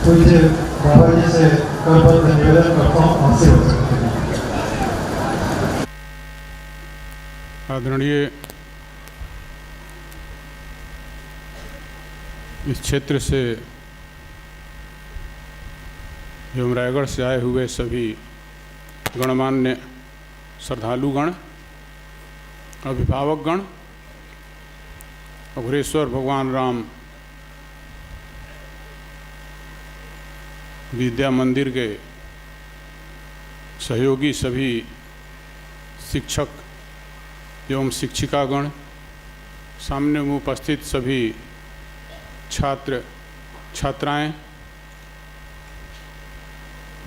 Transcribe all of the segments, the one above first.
पूज्य बाबा जी से करबद्ध निवेदन करता हूँ, आशीर्वाद सकते हैं। आदरणीय इस क्षेत्र से एवं रायगढ़ से आए हुए सभी गणमान्य श्रद्धालुगण, अभिभावकगण, अघोरेश्वर भगवान राम विद्या मंदिर के सहयोगी सभी शिक्षक एवं शिक्षिकागण, सामने में उपस्थित सभी छात्र छात्राएं,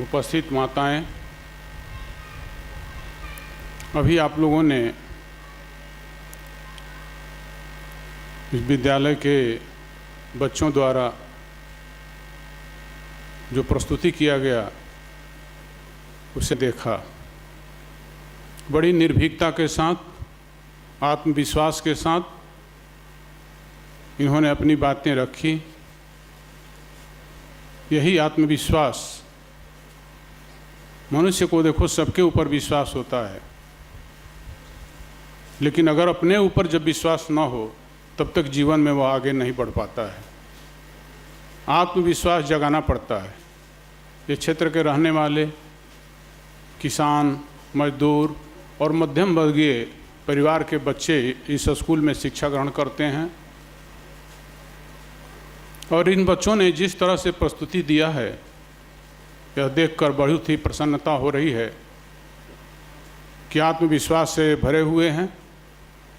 उपस्थित माताएं, अभी आप लोगों ने इस विद्यालय के बच्चों द्वारा जो प्रस्तुति किया गया उसे देखा। बड़ी निर्भीकता के साथ, आत्मविश्वास के साथ इन्होंने अपनी बातें रखी। यही आत्मविश्वास, मनुष्य को देखो सबके ऊपर विश्वास होता है, लेकिन अगर अपने ऊपर जब विश्वास न हो तब तक जीवन में वह आगे नहीं बढ़ पाता है। आत्मविश्वास जगाना पड़ता है। ये क्षेत्र के रहने वाले किसान, मजदूर और मध्यम वर्गीय परिवार के बच्चे इस स्कूल में शिक्षा ग्रहण करते हैं और इन बच्चों ने जिस तरह से प्रस्तुति दिया है, यह देखकर बहुत ही प्रसन्नता हो रही है कि आत्मविश्वास से भरे हुए हैं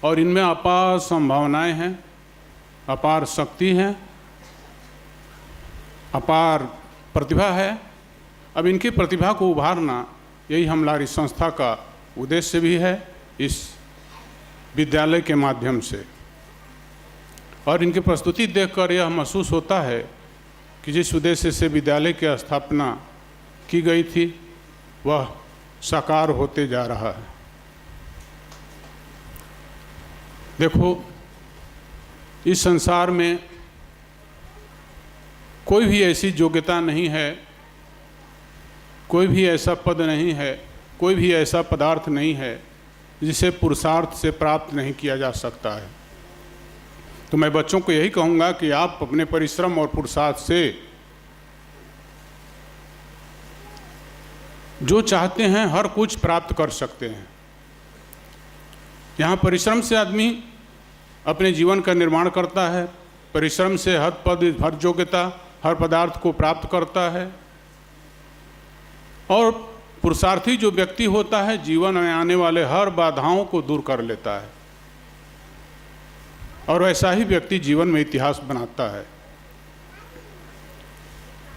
और इनमें अपार संभावनाएं हैं, अपार शक्ति है, अपार प्रतिभा है। अब इनकी प्रतिभा को उभारना, यही हमारी संस्था का उद्देश्य भी है इस विद्यालय के माध्यम से। और इनकी प्रस्तुति देखकर यह महसूस होता है कि जिस उद्देश्य से विद्यालय की स्थापना की गई थी वह साकार होते जा रहा है। देखो, इस संसार में कोई भी ऐसी योग्यता नहीं है, कोई भी ऐसा पद नहीं है, कोई भी ऐसा पदार्थ नहीं है जिसे पुरुषार्थ से प्राप्त नहीं किया जा सकता है। तो मैं बच्चों को यही कहूँगा कि आप अपने परिश्रम और पुरुषार्थ से जो चाहते हैं हर कुछ प्राप्त कर सकते हैं। यहाँ परिश्रम से आदमी अपने जीवन का निर्माण करता है, परिश्रम से हर पद, हर योग्यता, हर पदार्थ को प्राप्त करता है। और पुरुषार्थी जो व्यक्ति होता है जीवन में आने वाले हर बाधाओं को दूर कर लेता है और ऐसा ही व्यक्ति जीवन में इतिहास बनाता है।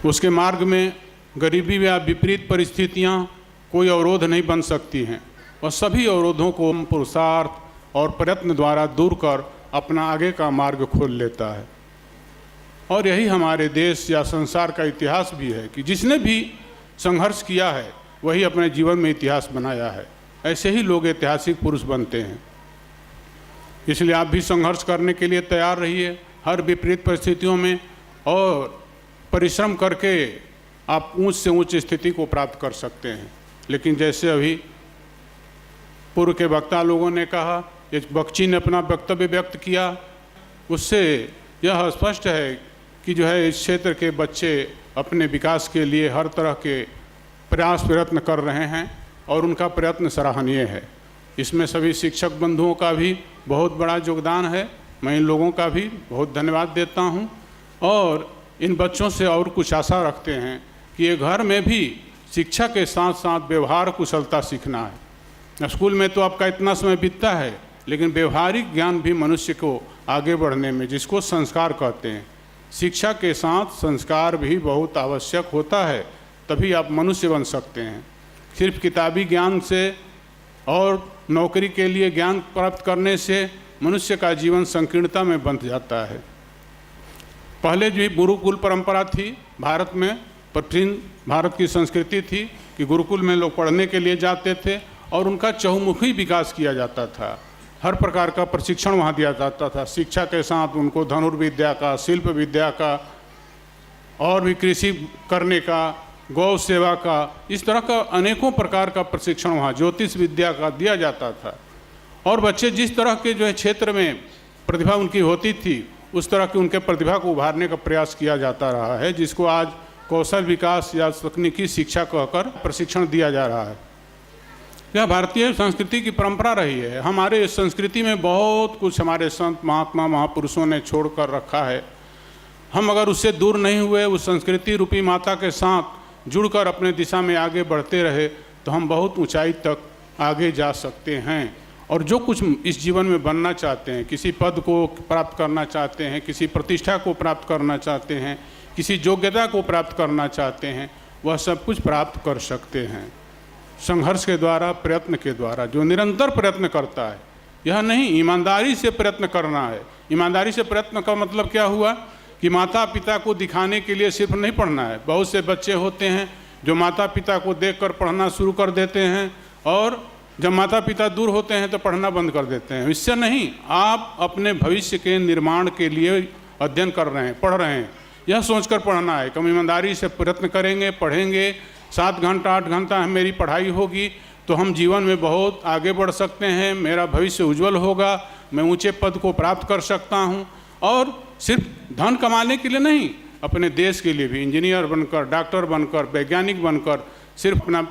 उसके मार्ग में गरीबी या विपरीत परिस्थितियां कोई अवरोध नहीं बन सकती हैं और सभी अवरोधों को पुरुषार्थ और प्रयत्न द्वारा दूर कर अपना आगे का मार्ग खोल लेता है। और यही हमारे देश या संसार का इतिहास भी है कि जिसने भी संघर्ष किया है वही अपने जीवन में इतिहास बनाया है। ऐसे ही लोग ऐतिहासिक पुरुष बनते हैं। इसलिए आप भी संघर्ष करने के लिए तैयार रहिए हर विपरीत परिस्थितियों में, और परिश्रम करके आप ऊंच से ऊंच स्थिति को प्राप्त कर सकते हैं। लेकिन जैसे अभी पूर्व के वक्ता लोगों ने कहा, एक बख्शी ने अपना वक्तव्य व्यक्त किया, उससे यह स्पष्ट है कि जो है इस क्षेत्र के बच्चे अपने विकास के लिए हर तरह के प्रयत्न कर रहे हैं और उनका प्रयत्न सराहनीय है। इसमें सभी शिक्षक बंधुओं का भी बहुत बड़ा योगदान है। मैं इन लोगों का भी बहुत धन्यवाद देता हूं और इन बच्चों से और कुछ आशा रखते हैं कि ये घर में भी शिक्षा के साथ साथ व्यवहार कुशलता सीखना है। स्कूल में तो आपका इतना समय बीतता है, लेकिन व्यवहारिक ज्ञान भी मनुष्य को आगे बढ़ने में, जिसको संस्कार कहते हैं, शिक्षा के साथ संस्कार भी बहुत आवश्यक होता है, तभी आप मनुष्य बन सकते हैं। सिर्फ किताबी ज्ञान से और नौकरी के लिए ज्ञान प्राप्त करने से मनुष्य का जीवन संकीर्णता में बंध जाता है। पहले जो गुरुकुल परंपरा थी भारत में, प्राचीन भारत की संस्कृति थी कि गुरुकुल में लोग पढ़ने के लिए जाते थे और उनका चहुमुखी विकास किया जाता था। हर प्रकार का प्रशिक्षण वहाँ दिया जाता था। शिक्षा के साथ उनको धनुर्विद्या का, शिल्प विद्या का और भी कृषि करने का, गौ सेवा का, इस तरह का अनेकों प्रकार का प्रशिक्षण वहाँ ज्योतिष विद्या का दिया जाता था। और बच्चे जिस तरह के जो है क्षेत्र में प्रतिभा उनकी होती थी, उस तरह की उनके प्रतिभा को उभारने का प्रयास किया जाता रहा है, जिसको आज कौशल विकास या तकनीकी शिक्षा कहकर प्रशिक्षण दिया जा रहा है। यह भारतीय संस्कृति की परंपरा रही है। हमारे संस्कृति में बहुत कुछ हमारे संत महात्मा महापुरुषों ने छोड़ कर रखा है। हम अगर उससे दूर नहीं हुए, उस संस्कृति रूपी माता के साथ जुड़कर अपने दिशा में आगे बढ़ते रहे, तो हम बहुत ऊंचाई तक आगे जा सकते हैं। और जो कुछ इस जीवन में बनना चाहते हैं, किसी पद को प्राप्त करना चाहते हैं, किसी प्रतिष्ठा को प्राप्त करना चाहते हैं, किसी योग्यता को प्राप्त करना चाहते हैं, वह सब कुछ प्राप्त कर सकते हैं संघर्ष के द्वारा, प्रयत्न के द्वारा। जो निरंतर प्रयत्न करता है, यह नहीं ईमानदारी से प्रयत्न करना है। ईमानदारी से प्रयत्न का मतलब क्या हुआ कि माता पिता को दिखाने के लिए सिर्फ नहीं पढ़ना है। बहुत से बच्चे होते हैं जो माता पिता को देखकर पढ़ना शुरू कर देते हैं, और जब माता पिता दूर होते हैं तो पढ़ना बंद कर देते हैं। इससे नहीं, आप अपने भविष्य के निर्माण के लिए अध्ययन कर रहे हैं, पढ़ रहे हैं, यह सोचकर पढ़ना है। कम ईमानदारी से प्रयत्न करेंगे, पढ़ेंगे, 7 घंटा 8 घंटा मेरी पढ़ाई होगी तो हम जीवन में बहुत आगे बढ़ सकते हैं, मेरा भविष्य उज्जवल होगा, मैं ऊंचे पद को प्राप्त कर सकता हूं। और सिर्फ धन कमाने के लिए नहीं, अपने देश के लिए भी इंजीनियर बनकर, डॉक्टर बनकर, वैज्ञानिक बनकर सिर्फ अपना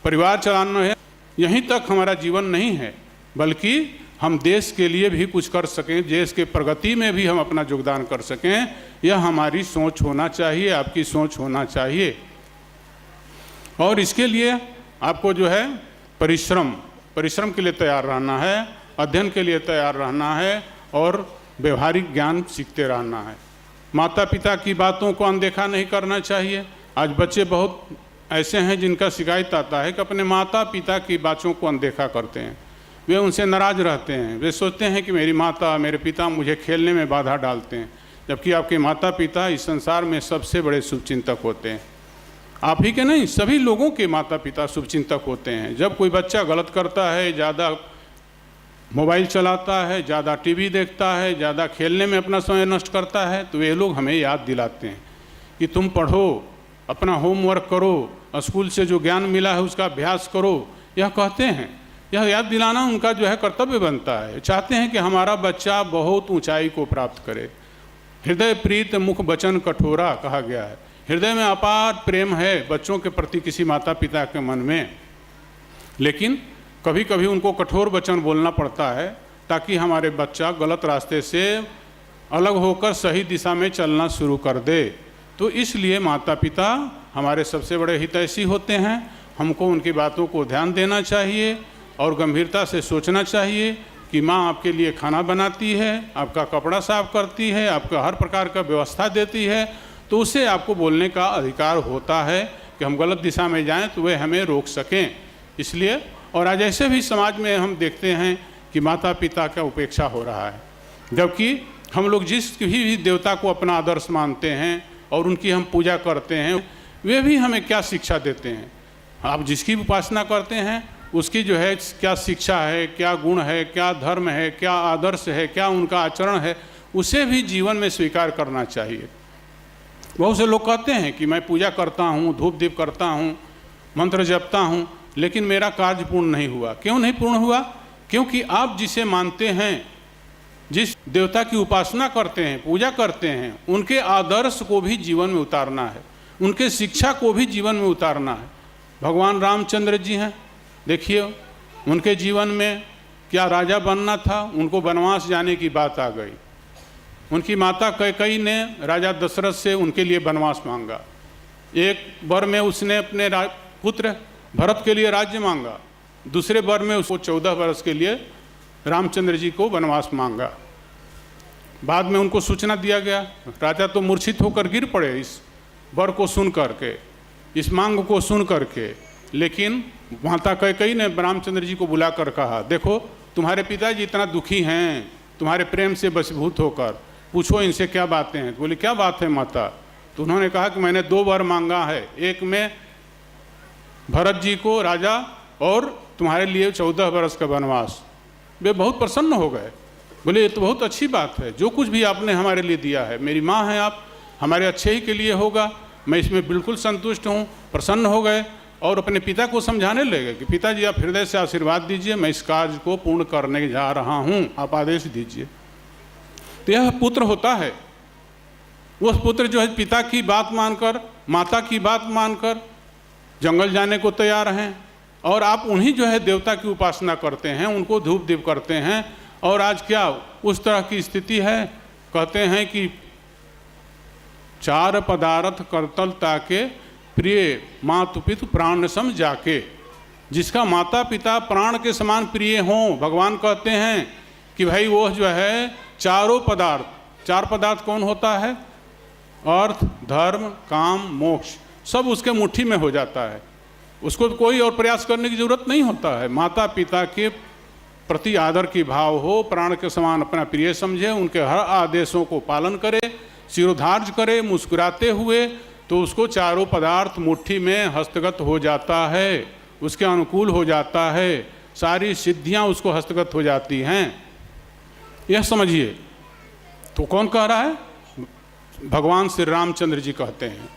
परिवार चलाना है, यहीं तक हमारा जीवन नहीं है, बल्कि हम देश के लिए भी कुछ कर सकें, देश के प्रगति में भी हम अपना योगदान कर सकें। यह हमारी सोच होना चाहिए, आपकी सोच होना चाहिए। और इसके लिए आपको जो है परिश्रम के लिए तैयार रहना है, अध्ययन के लिए तैयार रहना है, और व्यवहारिक ज्ञान सीखते रहना है। माता पिता की बातों को अनदेखा नहीं करना चाहिए। आज बच्चे बहुत ऐसे हैं जिनका शिकायत आता है कि अपने माता पिता की बातों को अनदेखा करते हैं, वे उनसे नाराज रहते हैं, वे सोचते हैं कि मेरी माता मेरे पिता मुझे खेलने में बाधा डालते हैं, जबकि आपके माता पिता इस संसार में सबसे बड़े शुभचिंतक होते हैं। आप ही के नहीं, सभी लोगों के माता पिता शुभचिंतक होते हैं। जब कोई बच्चा गलत करता है, ज़्यादा मोबाइल चलाता है, ज़्यादा टीवी देखता है, ज़्यादा खेलने में अपना समय नष्ट करता है, तो वे लोग हमें याद दिलाते हैं कि तुम पढ़ो, अपना होमवर्क करो, स्कूल से जो ज्ञान मिला है उसका अभ्यास करो, यह कहते हैं। यह याद दिलाना उनका जो है कर्तव्य बनता है। चाहते हैं कि हमारा बच्चा बहुत ऊंचाई को प्राप्त करे। हृदय प्रीत मुख वचन कठोरा कहा गया है। हृदय में अपार प्रेम है बच्चों के प्रति किसी माता पिता के मन में, लेकिन कभी कभी उनको कठोर वचन बोलना पड़ता है ताकि हमारे बच्चा गलत रास्ते से अलग होकर सही दिशा में चलना शुरू कर दे। तो इसलिए माता पिता हमारे सबसे बड़े हितैषी होते हैं। हमको उनकी बातों को ध्यान देना चाहिए और गंभीरता से सोचना चाहिए कि माँ आपके लिए खाना बनाती है, आपका कपड़ा साफ करती है, आपका हर प्रकार का व्यवस्था देती है, तो उसे आपको बोलने का अधिकार होता है कि हम गलत दिशा में जाएं तो वे हमें रोक सकें। इसलिए और आज ऐसे भी समाज में हम देखते हैं कि माता पिता का उपेक्षा हो रहा है, जबकि हम लोग जिस भी देवता को अपना आदर्श मानते हैं और उनकी हम पूजा करते हैं, वे भी हमें क्या शिक्षा देते हैं। आप जिसकी उपासना करते हैं उसकी जो है क्या शिक्षा है, क्या गुण है, क्या धर्म है, क्या आदर्श है, क्या उनका आचरण है, उसे भी जीवन में स्वीकार करना चाहिए। बहुत से लोग कहते हैं कि मैं पूजा करता हूँ, धूप दीप करता हूँ, मंत्र जपता हूँ, लेकिन मेरा कार्य पूर्ण नहीं हुआ। क्यों नहीं पूर्ण हुआ? क्योंकि आप जिसे मानते हैं, जिस देवता की उपासना करते हैं, पूजा करते हैं, उनके आदर्श को भी जीवन में उतारना है, उनके शिक्षा को भी जीवन में उतारना है। भगवान रामचंद्र जी हैं, देखिए उनके जीवन में क्या राजा बनना था, उनको वनवास जाने की बात आ गई। उनकी माता कैकेयी ने राजा दशरथ से उनके लिए वनवास मांगा। एक वर में उसने अपने पुत्र भरत के लिए राज्य मांगा, दूसरे वर में उसको 14 वर्ष के लिए रामचंद्र जी को वनवास मांगा। बाद में उनको सूचना दिया गया, राजा तो मूर्छित होकर गिर पड़े इस वर को सुन करके, इस मांग को सुन करके। लेकिन माता कैकेयी ने रामचंद्र जी को बुलाकर कहा, देखो तुम्हारे पिताजी इतना दुखी हैं तुम्हारे प्रेम से वशीभूत होकर, पूछो इनसे क्या बातें हैं। बोले क्या बात है माता? तो उन्होंने कहा कि मैंने 2 वर मांगा है, एक में भरत जी को राजा और तुम्हारे लिए 14 वर्ष का वनवास। वे बहुत प्रसन्न हो गए, बोले ये तो बहुत अच्छी बात है, जो कुछ भी आपने हमारे लिए दिया है, मेरी माँ हैं आप, हमारे अच्छे ही के लिए होगा, मैं इसमें बिल्कुल संतुष्ट हूँ। प्रसन्न हो गए और अपने पिता को समझाने लगे कि पिताजी आप हृदय से आशीर्वाद दीजिए, मैं इस कार्य को पूर्ण करने जा रहा हूँ, आप आदेश दीजिए। तो यह पुत्र होता है। वह पुत्र जो है पिता की बात मानकर, माता की बात मानकर जंगल जाने को तैयार हैं, और आप उन्हीं जो है देवता की उपासना करते हैं, उनको धूप दीप करते हैं। और आज क्या उस तरह की स्थिति है, कहते हैं कि चार पदार्थ करतल ताके प्रिय मातु पितु प्राण सम जाके। जिसका माता पिता प्राण के समान प्रिय हों, भगवान कहते हैं कि भाई वो जो है चारों पदार्थ, चार पदार्थ कौन होता है? अर्थ, धर्म, काम, मोक्ष, सब उसके मुट्ठी में हो जाता है। उसको कोई और प्रयास करने की जरूरत नहीं होता है। माता पिता के प्रति आदर की भाव हो, प्राण के समान अपना प्रिय समझे, उनके हर आदेशों को पालन करे, शिरोधार्य करे मुस्कुराते हुए, तो उसको चारों पदार्थ मुट्ठी में हस्तगत हो जाता है, उसके अनुकूल हो जाता है, सारी सिद्धियां उसको हस्तगत हो जाती हैं। यह समझिए। तो कौन कह रहा है? भगवान श्री रामचंद्र जी कहते हैं।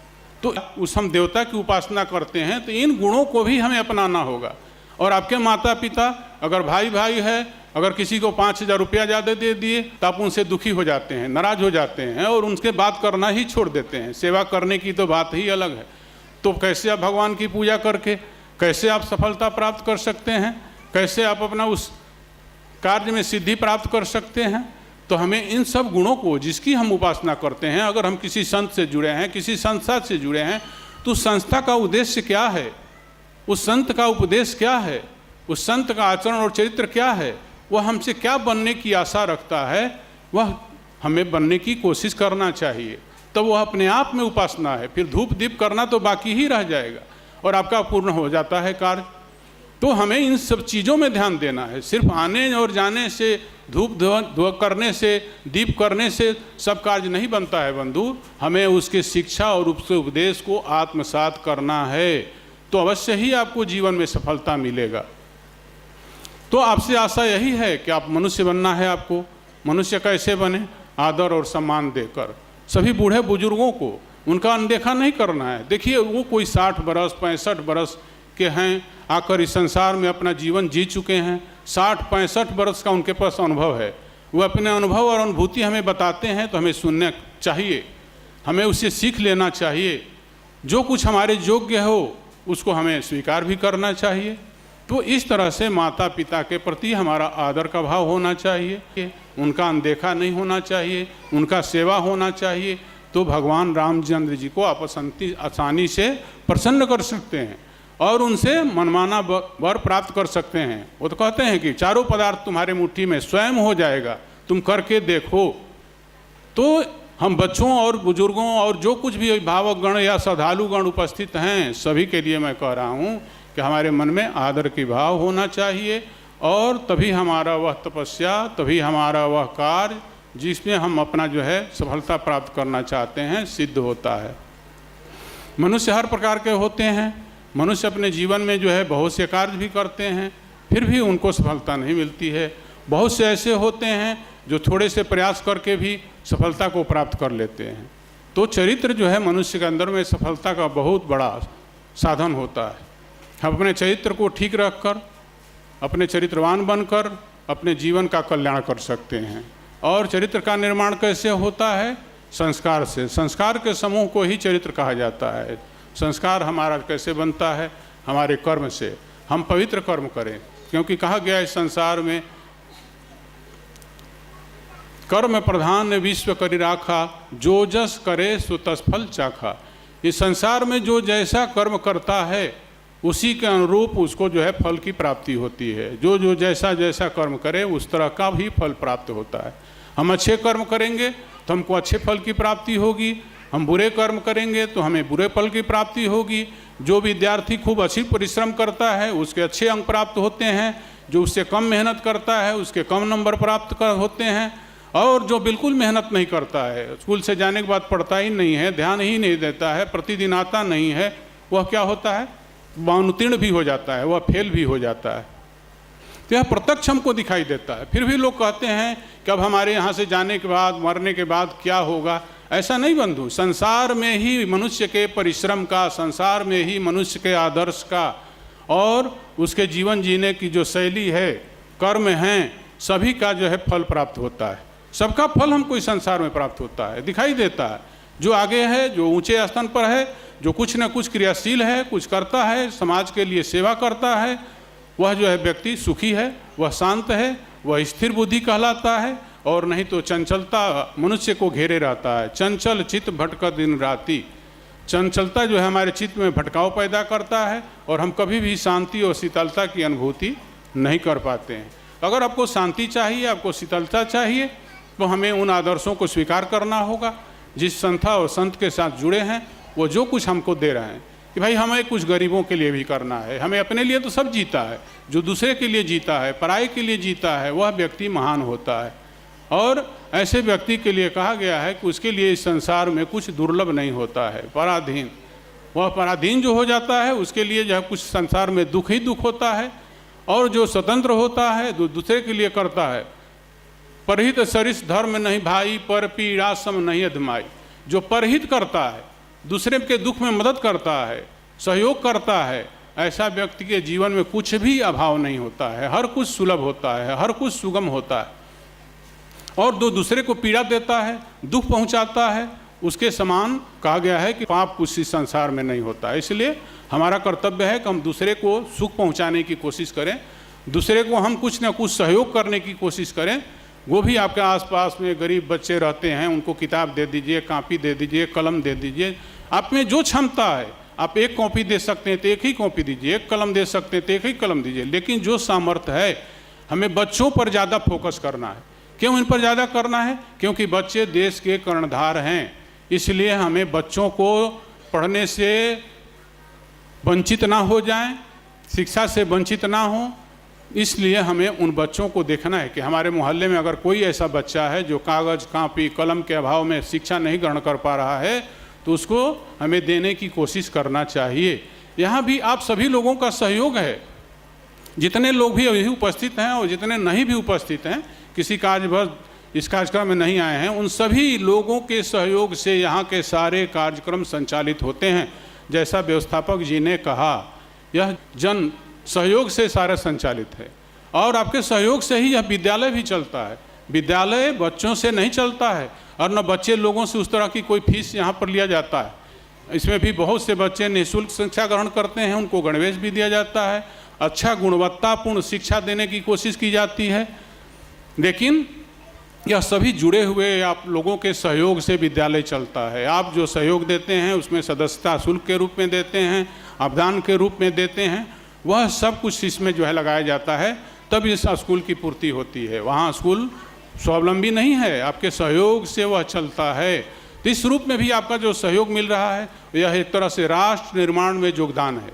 तो उस हम देवता की उपासना करते हैं तो इन गुणों को भी हमें अपनाना होगा। और आपके माता पिता, अगर भाई भाई है, अगर किसी को 5,000 रुपया ज़्यादा दे दिए तो आप उनसे दुखी हो जाते हैं, नाराज हो जाते हैं और उनके बात करना ही छोड़ देते हैं। सेवा करने की तो बात ही अलग है। तो कैसे आप भगवान की पूजा करके कैसे आप सफलता प्राप्त कर सकते हैं? कैसे आप अपना उस कार्य में सिद्धि प्राप्त कर सकते हैं? तो हमें इन सब गुणों को, जिसकी हम उपासना करते हैं, अगर हम किसी संत से जुड़े हैं, किसी संस्था से जुड़े हैं, तो उस संस्था का उद्देश्य क्या है? उस संत का उपदेश क्या है? उस संत का आचरण और चरित्र क्या है? वह हमसे क्या बनने की आशा रखता है, वह हमें बनने की कोशिश करना चाहिए। तब वह अपने आप में उपासना है। फिर धूप दीप करना तो बाकी ही रह जाएगा और आपका पूर्ण हो जाता है कार्य। तो हमें इन सब चीज़ों में ध्यान देना है। सिर्फ आने और जाने से, धूप धुआ करने से, दीप करने से सब कार्य नहीं बनता है बंधु। हमें उसके शिक्षा और उसके उपदेश को आत्मसात करना है, तो अवश्य ही आपको जीवन में सफलता मिलेगा। तो आपसे आशा यही है कि आप मनुष्य बनना है। आपको मनुष्य कैसे बने? आदर और सम्मान देकर। सभी बूढ़े बुजुर्गों को उनका अनदेखा नहीं करना है। देखिए, वो कोई 60 बरस 65 बरस के हैं, आकर इस संसार में अपना जीवन जी चुके हैं। 60-65 बरस का उनके पास अनुभव है। वो अपने अनुभव और अनुभूति हमें बताते हैं, तो हमें सुनना चाहिए, हमें उससे सीख लेना चाहिए। जो कुछ हमारे योग्य हो उसको हमें स्वीकार भी करना चाहिए। तो इस तरह से माता पिता के प्रति हमारा आदर का भाव होना चाहिए, उनका अनदेखा नहीं होना चाहिए, उनका सेवा होना चाहिए। तो भगवान रामचंद्र जी को आप आसानी से प्रसन्न कर सकते हैं और उनसे मनमाना वर प्राप्त कर सकते हैं। वो तो कहते हैं कि चारों पदार्थ तुम्हारे मुट्ठी में स्वयं हो जाएगा, तुम करके देखो। तो हम बच्चों और बुजुर्गों और जो कुछ भी अभिभावक गण या श्रद्धालु गण उपस्थित हैं, सभी के लिए मैं कह रहा हूँ कि हमारे मन में आदर की भाव होना चाहिए, और तभी हमारा वह तपस्या, तभी हमारा वह कार्य जिसमें हम अपना जो है सफलता प्राप्त करना चाहते हैं, सिद्ध होता है। मनुष्य हर प्रकार के होते हैं। मनुष्य अपने जीवन में जो है बहुत से कार्य भी करते हैं, फिर भी उनको सफलता नहीं मिलती है। बहुत से ऐसे होते हैं जो थोड़े से प्रयास करके भी सफलता को प्राप्त कर लेते हैं। तो चरित्र जो है मनुष्य के अंदर में सफलता का बहुत बड़ा साधन होता है। हम अपने चरित्र को ठीक रखकर, अपने चरित्रवान बनकर अपने जीवन का कल्याण कर सकते हैं। और चरित्र का निर्माण कैसे होता है? संस्कार से। संस्कार के समूह को ही चरित्र कहा जाता है। संस्कार हमारा कैसे बनता है? हमारे कर्म से। हम पवित्र कर्म करें, क्योंकि कहा गया इस संसार में कर्म प्रधान विश्व करि राखा, जो जस करे सो तस फल चाखा। इस संसार में जो जैसा कर्म करता है उसी के अनुरूप उसको जो है फल की प्राप्ति होती है। जो जो जैसा जैसा कर्म करे उस तरह का भी फल प्राप्त होता है। हम अच्छे कर्म करेंगे तो हमको अच्छे फल की प्राप्ति होगी, हम बुरे कर्म करेंगे तो हमें बुरे फल की प्राप्ति होगी। जो विद्यार्थी खूब अच्छी परिश्रम करता है उसके अच्छे अंक प्राप्त होते हैं, जो उससे कम मेहनत करता है उसके कम नंबर प्राप्त होते हैं, और जो बिल्कुल मेहनत नहीं करता है, स्कूल से जाने के बाद पढ़ता ही नहीं है, ध्यान ही नहीं देता है, प्रतिदिन आता नहीं है, वह क्या होता है? अनुत्तीर्ण भी हो जाता है, वह फेल भी हो जाता है। तो यह प्रत्यक्ष हमको दिखाई देता है। फिर भी लोग कहते हैं कि अब हमारे यहाँ से जाने के बाद, मरने के बाद क्या होगा? ऐसा नहीं बंधु। संसार में ही मनुष्य के परिश्रम का, संसार में ही मनुष्य के आदर्श का और उसके जीवन जीने की जो शैली है, कर्म हैं, सभी का जो है फल प्राप्त होता है। सबका फल हमको इस संसार में प्राप्त होता है, दिखाई देता है। जो आगे है, जो ऊंचे स्थान पर है, जो कुछ न कुछ क्रियाशील है, कुछ करता है, समाज के लिए सेवा करता है, वह जो है व्यक्ति सुखी है, वह शांत है, वह स्थिर बुद्धि कहलाता है। और नहीं तो चंचलता मनुष्य को घेरे रहता है। चंचल चित्त भटक दिन राति, चंचलता जो है हमारे चित्त में भटकाव पैदा करता है और हम कभी भी शांति और शीतलता की अनुभूति नहीं कर पाते हैं। अगर आपको शांति चाहिए, आपको शीतलता चाहिए, तो हमें उन आदर्शों को स्वीकार करना होगा जिस संस्था और संत के साथ जुड़े हैं। वो जो कुछ हमको दे रहे हैं कि भाई हमें कुछ गरीबों के लिए भी करना है। हमें अपने लिए तो सब जीता है, जो दूसरे के लिए जीता है, पराये के लिए जीता है, वह व्यक्ति महान होता है। और ऐसे व्यक्ति के लिए कहा गया है कि उसके लिए इस संसार में कुछ दुर्लभ नहीं होता है। पराधीन, वह पराधीन जो हो जाता है उसके लिए जो है कुछ संसार में दुख ही दुख होता है। और जो स्वतंत्र होता है, जो दूसरे के लिए करता है, परहित सरिस धर्म नहीं भाई, पर पीड़ा सम नहीं अधमाई। जो परहित करता है, दूसरे के दुख में मदद करता है, सहयोग करता है, ऐसा व्यक्ति के जीवन में कुछ भी अभाव नहीं होता है। हर कुछ सुलभ होता है, हर कुछ सुगम होता है। और जो दूसरे को पीड़ा देता है, दुख पहुंचाता है, उसके समान कहा गया है कि पाप कुछ इस संसार में नहीं होता। इसलिए हमारा कर्तव्य है कि हम दूसरे को सुख पहुंचाने की कोशिश करें, दूसरे को हम कुछ न कुछ सहयोग करने की कोशिश करें। वो भी आपके आसपास में गरीब बच्चे रहते हैं, उनको किताब दे दीजिए, कापी दे दीजिए, कलम दे दीजिए। आप में जो क्षमता है, आप एक कॉपी दे सकते हैं तो एक ही कॉपी दीजिए, एक कलम दे सकते हैं तो एक ही कलम दीजिए। लेकिन जो सामर्थ्य है, हमें बच्चों पर ज़्यादा फोकस करना है। क्यों इन पर ज़्यादा करना है? क्योंकि बच्चे देश के कर्णधार हैं। इसलिए हमें बच्चों को पढ़ने से वंचित ना हो जाएं, शिक्षा से वंचित ना हो। इसलिए हमें उन बच्चों को देखना है कि हमारे मोहल्ले में अगर कोई ऐसा बच्चा है जो कागज़, कापी, कलम के अभाव में शिक्षा नहीं ग्रहण कर पा रहा है, तो उसको हमें देने की कोशिश करना चाहिए। यहाँ भी आप सभी लोगों का सहयोग है। जितने लोग भी अभी उपस्थित हैं और जितने नहीं भी उपस्थित हैं, किसी कार्यवश इस कार्यक्रम में नहीं आए हैं, उन सभी लोगों के सहयोग से यहाँ के सारे कार्यक्रम संचालित होते हैं। जैसा व्यवस्थापक जी ने कहा, यह जन सहयोग से सारा संचालित है और आपके सहयोग से ही यह विद्यालय भी चलता है। विद्यालय बच्चों से नहीं चलता है और न बच्चे लोगों से उस तरह की कोई फीस यहाँ पर लिया जाता है। इसमें भी बहुत से बच्चे निःशुल्क शिक्षा ग्रहण करते हैं, उनको गणवेश भी दिया जाता है, अच्छा गुणवत्तापूर्ण शिक्षा देने की कोशिश की जाती है। लेकिन यह सभी जुड़े हुए आप लोगों के सहयोग से विद्यालय चलता है। आप जो सहयोग देते हैं उसमें सदस्यता शुल्क के रूप में देते हैं, अवदान के रूप में देते हैं, वह सब कुछ इसमें जो है लगाया जाता है, तब इस स्कूल की पूर्ति होती है। वहाँ स्कूल स्वावलंबी नहीं है, आपके सहयोग से वह चलता है। तो इस रूप में भी आपका जो सहयोग मिल रहा है, यह एक तरह से राष्ट्र निर्माण में योगदान है।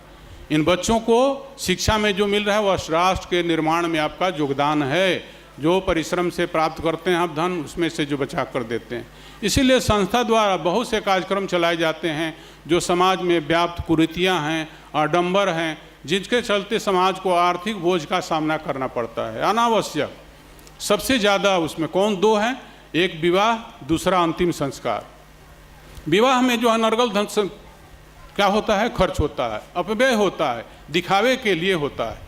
इन बच्चों को शिक्षा में जो मिल रहा है वह राष्ट्र के निर्माण में आपका योगदान है। जो परिश्रम से प्राप्त करते हैं आप धन, उसमें से जो बचा कर देते हैं। इसीलिए संस्था द्वारा बहुत से कार्यक्रम चलाए जाते हैं जो समाज में व्याप्त कुरीतियाँ हैं, आडंबर हैं, जिनके चलते समाज को आर्थिक बोझ का सामना करना पड़ता है अनावश्यक। सबसे ज़्यादा उसमें कौन दो हैं? एक विवाह, दूसरा अंतिम संस्कार। विवाह में जो अनर्गल धन से क्या होता है? खर्च होता है, अपव्यय होता है, दिखावे के लिए होता है,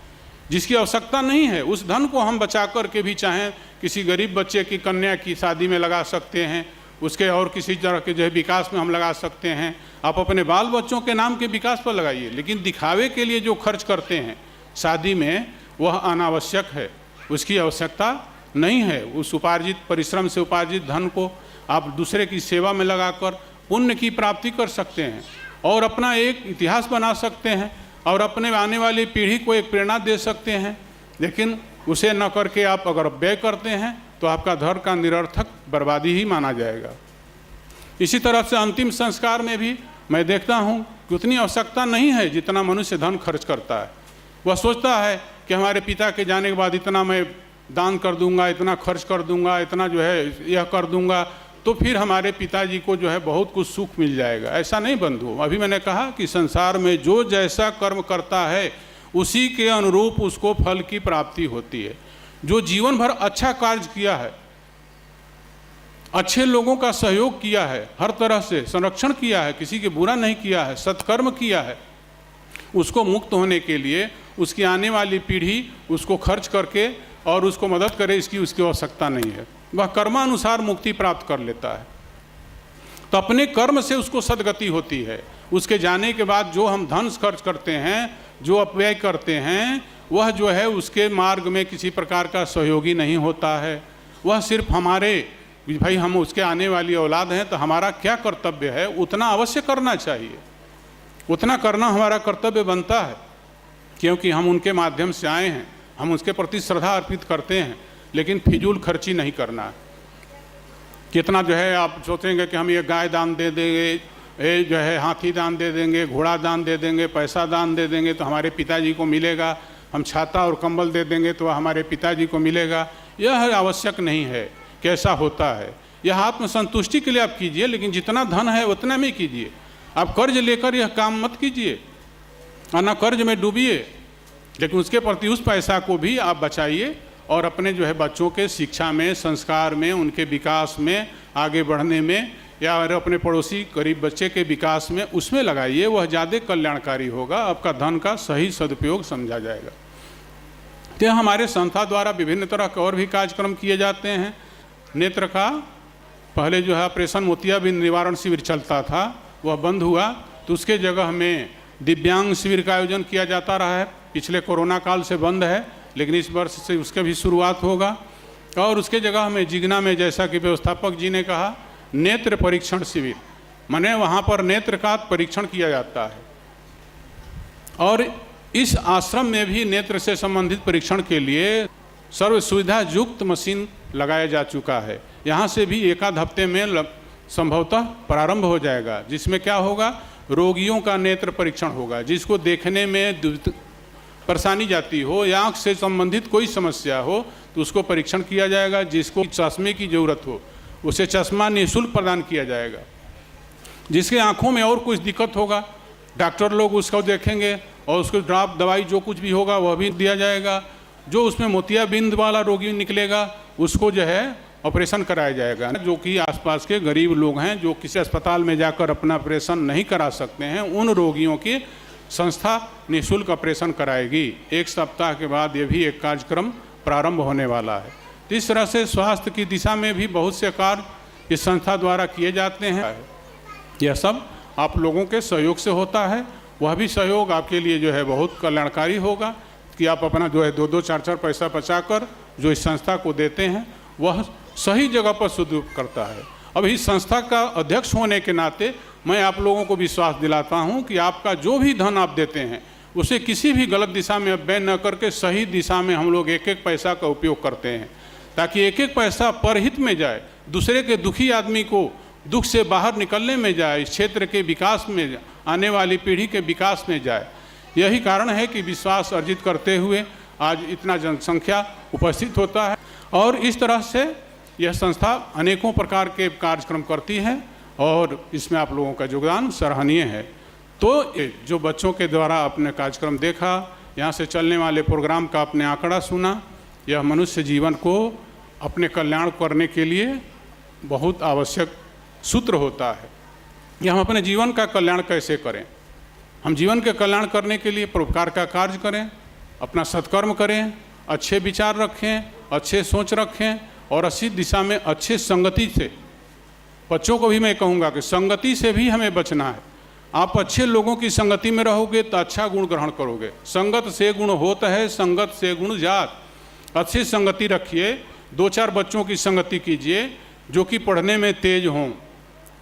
जिसकी आवश्यकता नहीं है। उस धन को हम बचा कर के भी चाहें किसी गरीब बच्चे की कन्या की शादी में लगा सकते हैं, उसके और किसी तरह के जो है विकास में हम लगा सकते हैं। आप अपने बाल बच्चों के नाम के विकास पर लगाइए, लेकिन दिखावे के लिए जो खर्च करते हैं शादी में, वह अनावश्यक है, उसकी आवश्यकता नहीं है। उस उपार्जित परिश्रम से उपार्जित धन को आप दूसरे की सेवा में लगाकर पुण्य की प्राप्ति कर सकते हैं और अपना एक इतिहास बना सकते हैं और अपने आने वाली पीढ़ी को एक प्रेरणा दे सकते हैं। लेकिन उसे न करके आप अगर व्यय करते हैं तो आपका धन का निरर्थक बर्बादी ही माना जाएगा। इसी तरह से अंतिम संस्कार में भी मैं देखता हूँ कि उतनी आवश्यकता नहीं है जितना मनुष्य धन खर्च करता है। वह सोचता है कि हमारे पिता के जाने के बाद इतना मैं दान कर दूंगा, इतना खर्च कर दूंगा, इतना जो है यह कर दूंगा, तो फिर हमारे पिताजी को जो है बहुत कुछ सुख मिल जाएगा। ऐसा नहीं बंधु। अभी मैंने कहा कि संसार में जो जैसा कर्म करता है उसी के अनुरूप उसको फल की प्राप्ति होती है। जो जीवन भर अच्छा कार्य किया है, अच्छे लोगों का सहयोग किया है, हर तरह से संरक्षण किया है, किसी के बुरा नहीं किया है, सत्कर्म किया है, उसको मुक्त होने के लिए उसकी आने वाली पीढ़ी उसको खर्च करके और उसको मदद करे, इसकी उसकी आवश्यकता नहीं है। वह कर्मानुसार मुक्ति प्राप्त कर लेता है। तो अपने कर्म से उसको सद्गति होती है। उसके जाने के बाद जो हम धन खर्च करते हैं, जो अपव्यय करते हैं, वह जो है उसके मार्ग में किसी प्रकार का सहयोगी नहीं होता है। वह सिर्फ हमारे भाई हम उसके आने वाली औलाद हैं तो हमारा क्या कर्तव्य है उतना अवश्य करना चाहिए, उतना करना हमारा कर्तव्य बनता है, क्योंकि हम उनके माध्यम से आए हैं, हम उसके प्रति श्रद्धा अर्पित करते हैं। लेकिन फिजूल खर्ची नहीं करना है। कितना जो है आप सोचेंगे कि हम ये गाय दान दे देंगे, ये जो है हाथी दान दे देंगे, घोड़ा दान दे देंगे, पैसा दान दे देंगे तो हमारे पिताजी को मिलेगा, हम छाता और कंबल दे देंगे तो हमारे पिताजी को मिलेगा। यह आवश्यक नहीं है। कैसा होता है, यह आत्मसंतुष्टि के लिए आप कीजिए, लेकिन जितना धन है उतना में कीजिए। आप कर्ज लेकर यह काम मत कीजिए और न कर्ज में डूबिए, लेकिन उसके प्रति उस पैसा को भी आप बचाइए और अपने जो है बच्चों के शिक्षा में, संस्कार में, उनके विकास में, आगे बढ़ने में, या अपने पड़ोसी गरीब बच्चे के विकास में उसमें लगाइए। वह ज़्यादा कल्याणकारी होगा, आपका धन का सही सदुपयोग समझा जाएगा। तो हमारे संस्था द्वारा विभिन्न तरह के और भी कार्यक्रम किए जाते हैं। नेत्र का पहले जो है ऑपरेशन मोतियाबिंद निवारण शिविर चलता था, वह बंद हुआ, तो उसके जगह में दिव्यांग शिविर का आयोजन किया जाता रहा है। पिछले कोरोना काल से बंद है, लेकिन इस वर्ष से उसके भी शुरुआत होगा। और उसके जगह में जिगना में, जैसा कि व्यवस्थापक जी ने कहा, नेत्र परीक्षण शिविर, माने वहाँ पर नेत्र का परीक्षण किया जाता है। और इस आश्रम में भी नेत्र से संबंधित परीक्षण के लिए सर्व सुविधा युक्त मशीन लगाया जा चुका है। यहाँ से भी एक आध हफ्ते में संभवतः प्रारंभ हो जाएगा, जिसमें क्या होगा, रोगियों का नेत्र परीक्षण होगा। जिसको देखने में परेशानी जाती हो या आँख से संबंधित कोई समस्या हो तो उसको परीक्षण किया जाएगा। जिसको चश्मे की ज़रूरत हो उसे चश्मा निःशुल्क प्रदान किया जाएगा। जिसके आँखों में और कुछ दिक्कत होगा, डॉक्टर लोग उसको देखेंगे और उसको ड्रॉप दवाई जो कुछ भी होगा वह भी दिया जाएगा। जो उसमें मोतियाबिंद वाला रोगी निकलेगा उसको जो है ऑपरेशन कराया जाएगा। जो कि आसपास के गरीब लोग हैं, जो किसी अस्पताल में जाकर अपना ऑपरेशन नहीं करा सकते हैं, उन रोगियों की संस्था निःशुल्क ऑपरेशन कराएगी। एक सप्ताह के बाद ये भी एक कार्यक्रम प्रारंभ होने वाला है। तो इस तरह से स्वास्थ्य की दिशा में भी बहुत से कार्य इस संस्था द्वारा किए जाते हैं। यह सब आप लोगों के सहयोग से होता है। वह भी सहयोग आपके लिए जो है बहुत कल्याणकारी होगा कि आप अपना जो है 2-2, 4-4 पैसा बचाकर जो इस संस्था को देते हैं वह सही जगह पर सदुपयोग करता है। अब इस संस्था का अध्यक्ष होने के नाते मैं आप लोगों को विश्वास दिलाता हूं कि आपका जो भी धन आप देते हैं उसे किसी भी गलत दिशा में व्यय न करके सही दिशा में हम लोग एक एक पैसा का उपयोग करते हैं, ताकि एक एक पैसा परहित में जाए, दूसरे के दुखी आदमी को दुख से बाहर निकलने में जाए, इस क्षेत्र के विकास में, आने वाली पीढ़ी के विकास में जाए। यही कारण है कि विश्वास अर्जित करते हुए आज इतना जनसंख्या उपस्थित होता है। और इस तरह से यह संस्था अनेकों प्रकार के कार्यक्रम करती है और इसमें आप लोगों का योगदान सराहनीय है। तो जो बच्चों के द्वारा आपने कार्यक्रम देखा, यहाँ से चलने वाले प्रोग्राम का आपने आंकड़ा सुना, यह मनुष्य जीवन को अपने कल्याण करने के लिए बहुत आवश्यक सूत्र होता है कि हम अपने जीवन का कल्याण कैसे करें। हम जीवन के कल्याण करने के लिए परोपकार का कार्य करें, अपना सत्कर्म करें, अच्छे विचार रखें, अच्छे सोच रखें और अच्छी दिशा में अच्छे संगति से, बच्चों को भी मैं कहूँगा कि संगति से भी हमें बचना है। आप अच्छे लोगों की संगति में रहोगे तो अच्छा गुण ग्रहण करोगे। संगत से गुण होता है, संगत से गुण जात। अच्छी संगति रखिए, 2-4 बच्चों की संगति कीजिए जो कि पढ़ने में तेज हों,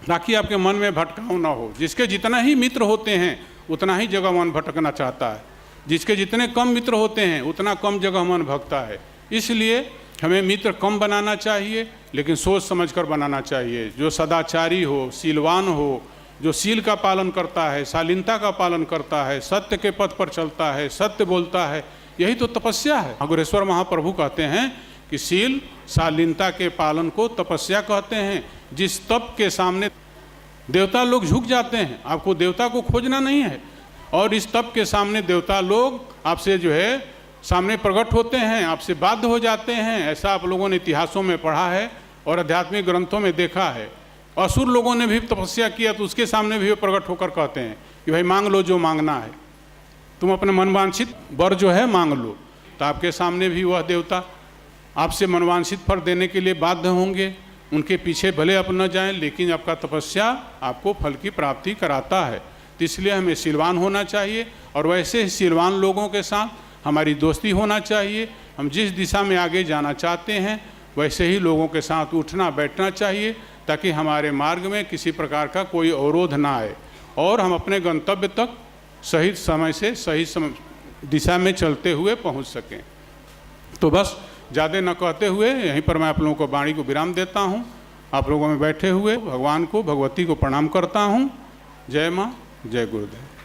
ताकि आपके मन में भटकाव ना हो। जिसके जितना ही मित्र होते हैं उतना ही जगह मन भटकना चाहता है, जिसके जितने कम मित्र होते हैं उतना कम जगह मन भटकता है। इसलिए हमें मित्र कम बनाना चाहिए, लेकिन सोच समझकर बनाना चाहिए। जो सदाचारी हो, शीलवान हो, जो शील का पालन करता है, शालीनता का पालन करता है, सत्य के पथ पर चलता है, सत्य बोलता है, यही तो तपस्या है। अग्रेश्वर महाप्रभु कहते हैं कि शील शालीनता के पालन को तपस्या कहते हैं। जिस तप के सामने देवता लोग झुक जाते हैं, आपको देवता को खोजना नहीं है, और इस तप के सामने देवता लोग आपसे जो है सामने प्रकट होते हैं, आपसे बाध्य हो जाते हैं। ऐसा आप लोगों ने इतिहासों में पढ़ा है। और आध्यात्मिक ग्रंथों में देखा है। असुर लोगों ने भी तपस्या किया तो उसके सामने भी वे प्रकट होकर कहते हैं कि भाई मांग लो जो मांगना है, तुम अपने मनवांछित वर जो है मांग लो। तो आपके सामने भी वह देवता आपसे मनवांछित फल देने के लिए बाध्य होंगे। उनके पीछे भले आप न जाएं, लेकिन आपका तपस्या आपको फल की प्राप्ति कराता है। तो इसलिए हमें शीलवान होना चाहिए और वैसे ही शीलवान लोगों के साथ हमारी दोस्ती होना चाहिए। हम जिस दिशा में आगे जाना चाहते हैं वैसे ही लोगों के साथ उठना बैठना चाहिए, ताकि हमारे मार्ग में किसी प्रकार का कोई अवरोध ना आए और हम अपने गंतव्य तक सही समय से सही दिशा में चलते हुए पहुंच सकें। तो बस ज़्यादा न कहते हुए यहीं पर मैं आप लोगों को वाणी को विराम देता हूं। आप लोगों में बैठे हुए भगवान को, भगवती को प्रणाम करता हूं। जय माँ, जय गुरुदेव।